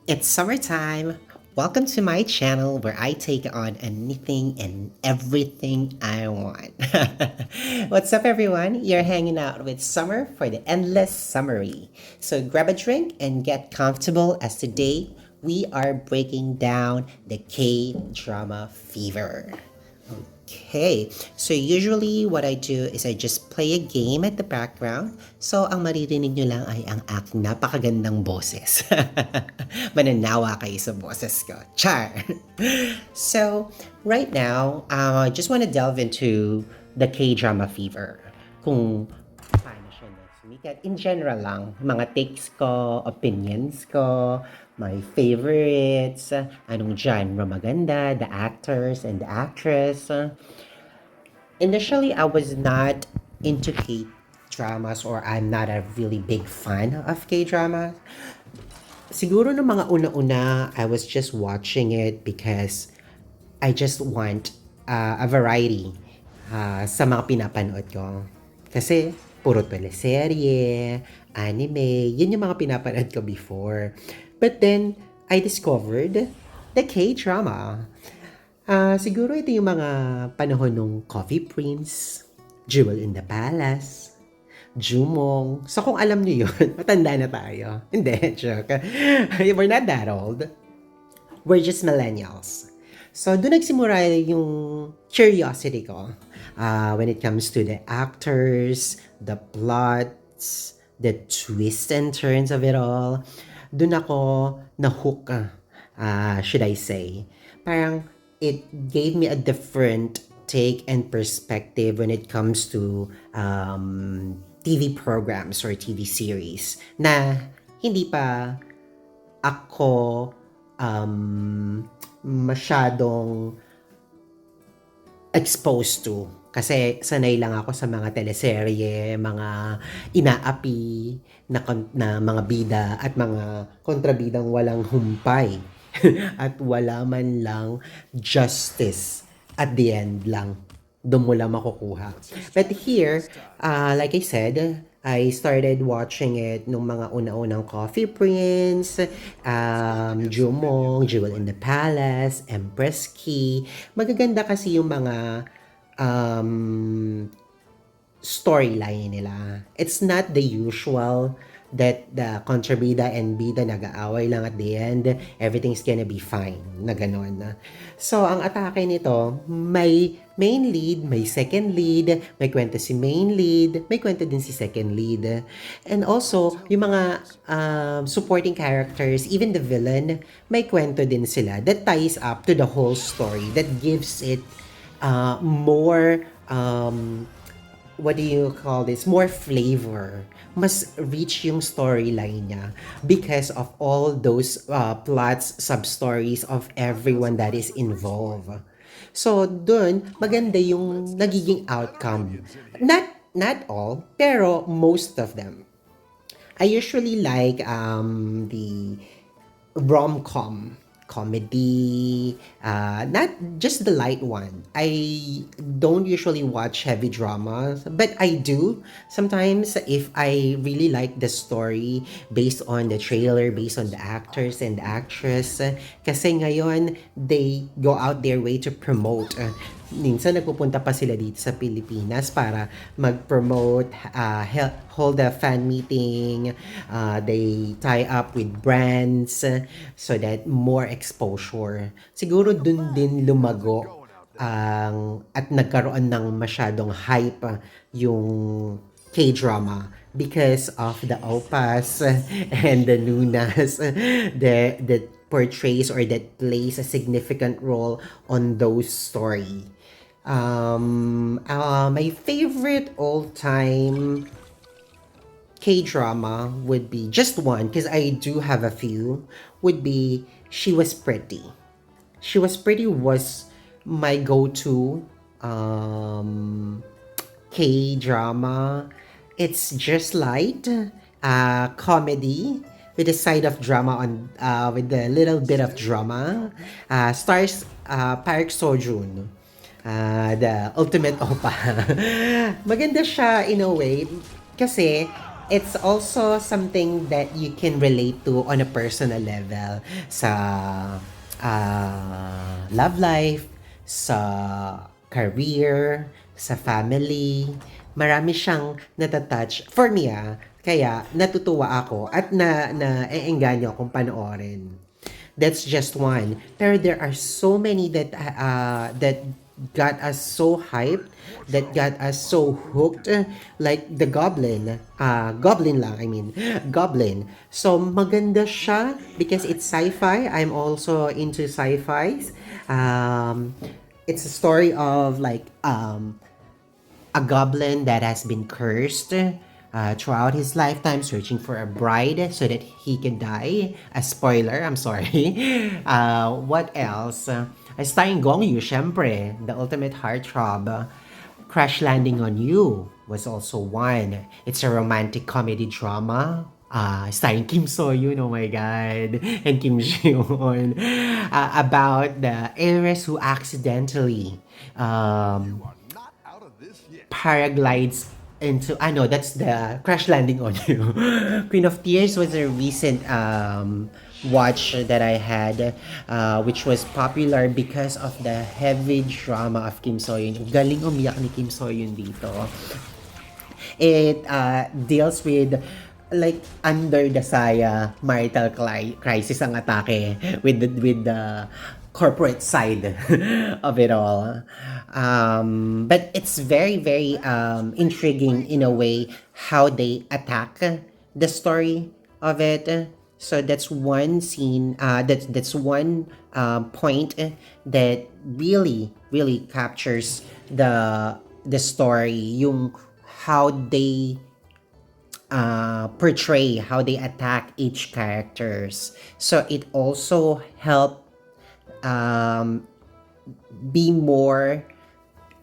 It's summertime. Welcome to my channel where I take on anything and everything I want. What's up, everyone? You're hanging out with Summer for the Endless Summary. So grab a drink and get comfortable as today we are breaking down the K drama fever. Okay, so usually what I do is I just play a game at the background. So ang maririnig nyo lang ay ang aking napakagandang boses. Mananawa kayo sa boses ko. Char! So, right now, I just want to delve into the K-drama fever. Kung paano siya sumikat. In general lang, mga takes ko, opinions ko, my favorites, anong genre maganda, the actors and the actress. Initially, I was not into K-dramas or I'm not a really big fan of K-dramas. Siguro nung mga una-una, I was just watching it because I just want a variety sa mga pinapanood ko. Kasi puro teleserye, anime, yun yung mga pinapanood ko before. But then, I discovered the K-drama. Siguro ito yung mga panahon nung Coffee Prince, Jewel in the Palace, Jumong. So kung alam niyo yun, matanda na tayo. Hindi, joke. We're not that old. We're just millennials. So doon nagsimula yung curiosity ko when it comes to the actors, the plots, the twists and turns of it all. Doon ako na-hook, should I say. Parang it gave me a different take and perspective when it comes to TV programs or TV series na hindi pa ako masyadong exposed to. Kasi sanay lang ako sa mga teleserye, mga inaapi na mga bida at mga kontrabidang walang humpay. At wala man lang justice at the end lang. Doon mo lang makukuha. But here, like I said, I started watching it nung mga una-unang Coffee Prince, Jumong, Jewel in the Palace, Empress Key. Magaganda kasi yung mga storyline nila. It's not the usual that the kontrabida and bida nag-aaway lang at the end, everything's gonna be fine, na ganon. So, ang atake nito, may main lead, may second lead, may kwento si main lead, may kwento din si second lead. And also, yung mga supporting characters, even the villain, may kwento din sila that ties up to the whole story, that gives it more what do you call this? More flavor. Mas rich yung storyline niya because of all those plots, sub-stories of everyone that is involved. So, dun, maganda yung nagiging outcome. Not all, pero most of them. I usually like the rom-com comedy, not just the light one. I don't usually watch heavy dramas, but I do sometimes if I really like the story based on the trailer, based on the actors and the actress. Kasi ngayon, they go out their way to promote. Minsan nagpupunta pa sila dito sa Pilipinas para mag-promote, hold a fan meeting, they tie up with brands so that more exposure. Siguro dun din lumago at nagkaroon ng masyadong hype yung K-drama because of the opas and the nunas that portrays or that plays a significant role on those story. My favorite all-time K-drama would be just one, because I do have a few, would be She Was Pretty. She Was Pretty was my go-to K-drama. It's just light, comedy with a side of drama on with a little bit of drama. Stars Park Seo-joon, the ultimate oppa. Maganda siya in a way kasi it's also something that you can relate to on a personal level sa love life, sa career, sa family. Marami siyang natatouch. For me, kaya natutuwa ako at naeengganyo akong panoorin. That's just one. Pero there are so many that got us so hyped, that got us so hooked, like the Goblin. Goblin lang, I mean. Goblin. So, maganda siya because it's sci-fi. I'm also into sci-fis. It's a story of like a goblin that has been cursed throughout his lifetime, searching for a bride so that he can die. A spoiler, I'm sorry. What else? Starring Gong Yu, syempre, the ultimate heartthrob. Crash Landing on You was also one. It's a romantic comedy drama. Starring Kim So-yoon, oh my God, and Kim Ji-yoon, about the heiress who accidentally paraglides into that's the Crash Landing on You. Queen of Tears was a recent watch that I had, which was popular because of the heavy drama of Kim So-yoon. Galing umiyak ni Kim So-yoon dito. It deals with like under the saya marital crisis ang atake with the corporate side of it all. But it's very, very intriguing in a way how they attack the story of it. So that's one scene. That's one point that really captures the story. Yung how they portray, how they attack each characters. So it also helped be more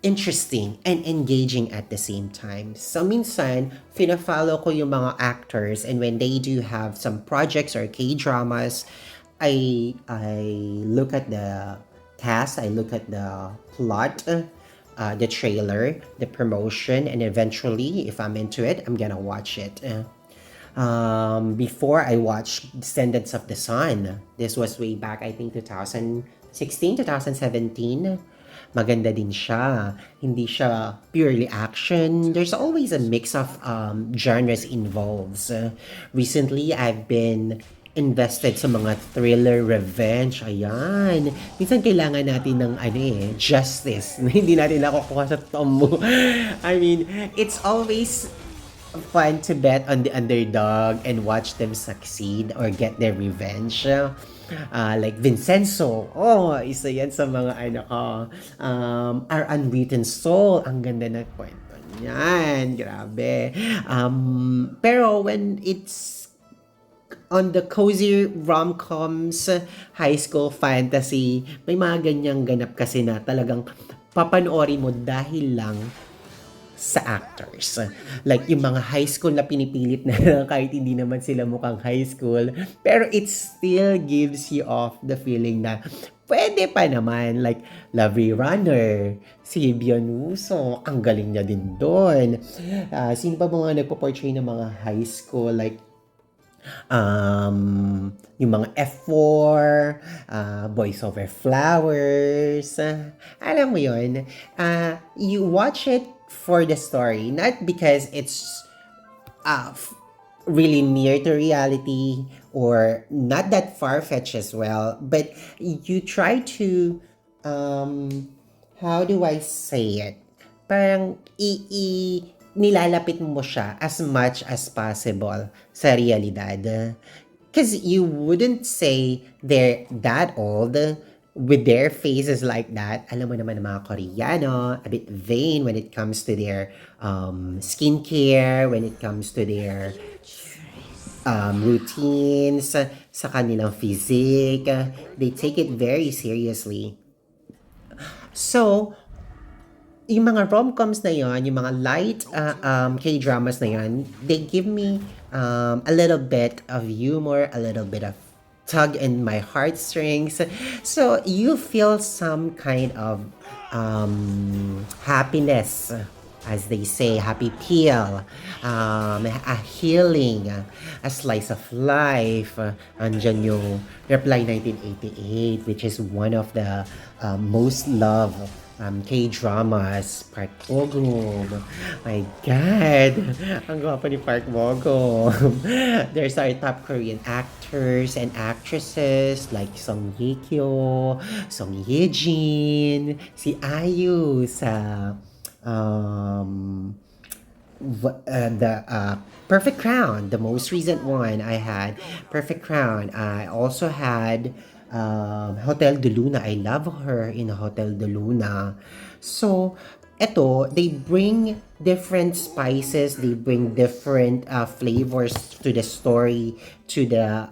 interesting and engaging at the same time. So minsan, fina-follow ko yung mga actors, and when they do have some projects or K-dramas, I look at the cast, I look at the plot, the trailer, the promotion, and eventually, if I'm into it, I'm gonna watch it. Before I watched Descendants of the Sun, this was way back, I think 2016, 2017. Maganda din siya. Hindi siya purely action. There's always a mix of genres involved. Recently, I've been invested sa mga thriller, revenge. Ayan. Minsan kailangan natin ng justice. Hindi natin nakukuha sa tomo. I mean, it's always fun to bet on the underdog and watch them succeed or get their revenge. Like Vincenzo. Oh, isa yan sa mga Our Unwritten Soul. Ang ganda na kwento niyan. Grabe. Pero when it's on the cozy rom-coms, high school fantasy, may mga ganyang ganap kasi na talagang papanoorin mo dahil lang sa actors. Like yung mga high school na pinipilit na kahit hindi naman sila mukhang high school, pero it still gives you off the feeling na pwede pa naman. Like Lovely Runner, si Byeon Woo-sung, ang galing niya din doon. Sino pa mga nagpo-portray ng mga high school, like yung mga F4, Boys Over Flowers, alam mo yun, you watch it for the story, not because it's really near to reality or not that far-fetched as well, but you try to, how do I say it? Parang nilalapit mo siya as much as possible sa realidad. Because you wouldn't say they're that old with their faces like that. Alam mo naman ng mga Koreano, a bit vain when it comes to their skincare, when it comes to their routines, sa kanilang physique. They take it very seriously. So, yung mga rom-coms na yon, yung mga light K-dramas na yon, they give me a little bit of humor, a little bit of tug in my heartstrings. So you feel some kind of happiness as they say, happy peel, a healing, a slice of life. Andyan yung Reply 1988, which is one of the most loved K-dramas. Park Bogum. My God! Ang gwapo ni Park Bogum. There's our top Korean actors and actresses like Song Ye Kyo, Song Ye Jin, si Ayu sa um, the Perfect Crown, the most recent one I had. Perfect Crown. I also had Hotel de Luna. I love her in Hotel de Luna. So, eto, they bring different spices, they bring different flavors to the story, to the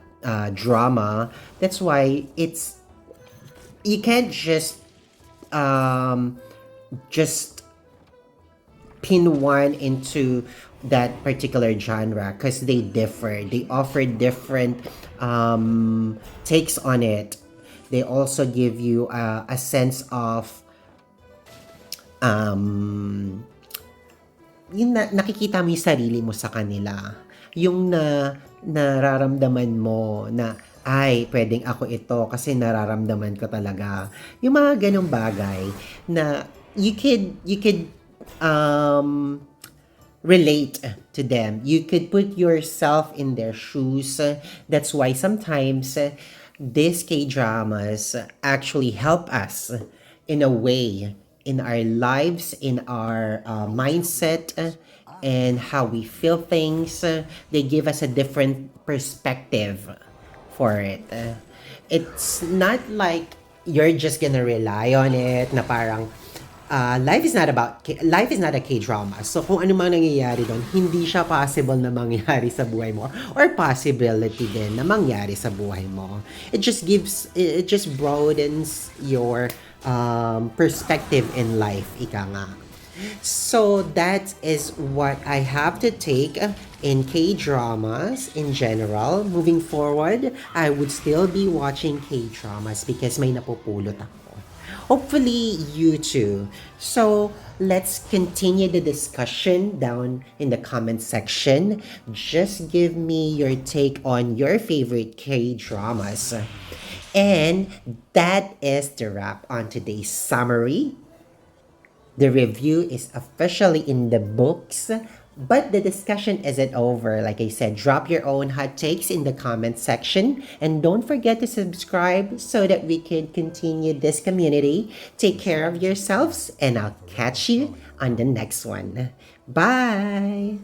drama. That's why you can't just pin one into that particular genre because they differ. They offer different takes on it. They also give you a sense of um, nakikita mo yung sarili mo sa kanila. Yung nararamdaman mo na, ay, pwedeng ako ito kasi nararamdaman ko talaga. Yung mga ganong bagay na you could um, relate to them. You could put yourself in their shoes. That's why sometimes these K-dramas actually help us in a way in our lives, in our mindset, and how we feel things. They give us a different perspective for it. It's not like you're just gonna rely on it na parang life is not a K-drama. So kung ano mang nangyayari doon, hindi siya possible na mangyari sa buhay mo or possibility din na mangyari sa buhay mo. It just broadens your perspective in life, ika nga. So that is what I have to take in K-dramas in general. Moving forward, I would still be watching K-dramas because may napupulot ako. Hopefully, you too. So, let's continue the discussion down in the comment section. Just give me your take on your favorite K-dramas. And that is the wrap on today's summary. The review is officially in the books, but the discussion isn't over. Like I said, drop your own hot takes in the comment section and don't forget to subscribe so that we can continue this community. Take care of yourselves and I'll catch you on the next one. Bye!